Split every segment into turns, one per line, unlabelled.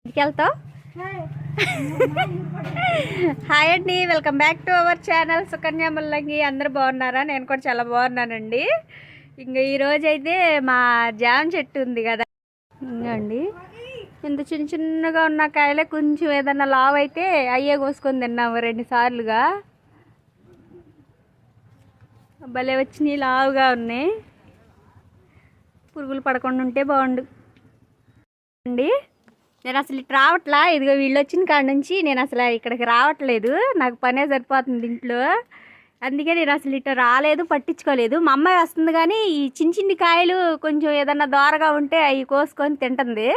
ఇంటికి వెళ్తావు. హాయ్ అండి, welcome back to our channel Sukanya ముల్లంగి. అందరూ బాగున్నారా? నేను కూడా చాలా బాగున్నానండి. ఇంకా ఈరోజు అయితే మా జామ చెట్టు ఉంది కదా, ఇంకండి ఇంత చిన్న చిన్నగా ఉన్న కాయలే కొంచెం ఏదన్నా లావ్ అయితే అయ్యే కోసుకొని తిన్నాము 2 సార్లుగా. భలే వచ్చినాయి, లావుగా ఉన్నాయి. పురుగులు పడకుండా ఉంటే బాగుండు అండి. నేను అసలు ఇటు రావట్లా, ఇదిగో వీళ్ళు వచ్చిన కాడ నుంచి నేను అసలు ఇక్కడికి రావట్లేదు. నాకు పనే సరిపోతుంది ఇంట్లో, అందుకే నేను అసలు ఇటు రాలేదు, పట్టించుకోలేదు. మా అమ్మాయి వస్తుంది కానీ ఈ చిన్న చిన్ని కాయలు కొంచెం ఏదన్నా దోరగా ఉంటే అవి కోసుకొని తింటుంది.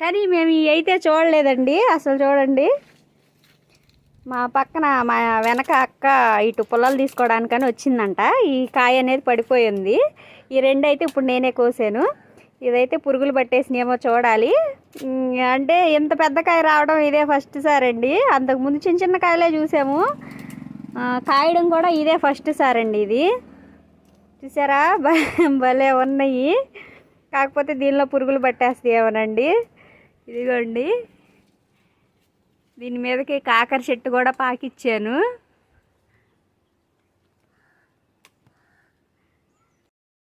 కానీ మేము ఇవి అయితే చూడలేదండి. అసలు చూడండి, మా పక్కన మా వెనక అక్క ఇటు పుల్లలు తీసుకోవడానికని వచ్చిందంట. ఈ కాయ అనేది పడిపోయింది. ఈ 2 అయితే ఇప్పుడు నేనే కోసాను. ఇదైతే పురుగులు పట్టేసినేమో చూడాలి. అంటే ఇంత పెద్ద కాయ రావడం ఇదే ఫస్ట్ సారి అండి. అంతకుముందు చిన్న చిన్న కాయలే చూసాము, కాయడం కూడా ఇదే ఫస్ట్ సారి అండి. ఇది చూసారా, భలే ఉన్నాయి. కాకపోతే దీనిలో పురుగులు పట్టేస్తాయి ఏమోనండి. ఇదిగోండి, దీని మీదకి కాకర చెట్టు కూడా పాకిచ్చాను.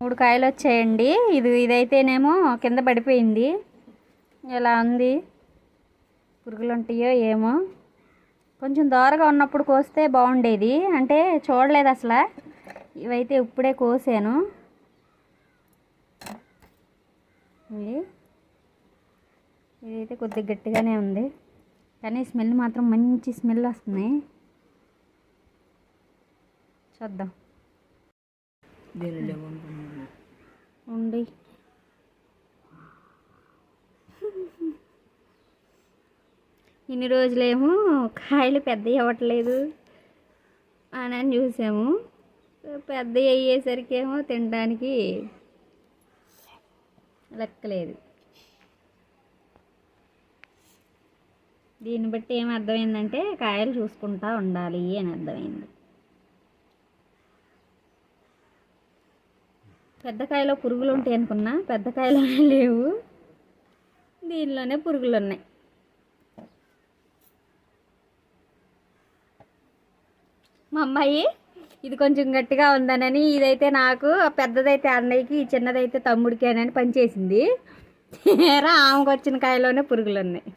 మూడు కాయలు వచ్చాయండి. ఇదైతేనేమో కింద పడిపోయింది. ఎలా ఉంది, పురుగులు ఉంటాయో ఏమో. కొంచెం దోరగా ఉన్నప్పుడు కోస్తే బాగుండేది, అంటే చూడలేదు అసలు. ఇవైతే ఇప్పుడే కోసాను. ఇదైతే కొద్దిగా గట్టిగానే ఉంది, కానీ స్మెల్ మాత్రం మంచి స్మెల్ వస్తుంది. చూద్దాం ఉండి. ఇన్ని రోజులేమో కాయలు పెద్దవి అవ్వట్లేదు అని చూసాము. పెద్దవి అయ్యేసరికి ఏమో తినడానికి లెక్కలేదు. దీన్ని బట్టి ఏం అర్థమైందంటే కాయలు చూసుకుంటా ఉండాలి అని అర్థమైంది. పెద్ద కాయలో పురుగులు ఉంటాయి అనుకున్నా, పెద్ద కాయలోనే లేవు, దీనిలోనే పురుగులు ఉన్నాయి. మా అమ్మాయి ఇది కొంచెం గట్టిగా ఉందనని ఇదైతే నాకు, పెద్దదైతే అన్నయ్యకి, చిన్నదైతే తమ్ముడికి అని పనిచేసింది. ఆమెకు వచ్చిన కాయలోనే పురుగులు ఉన్నాయి.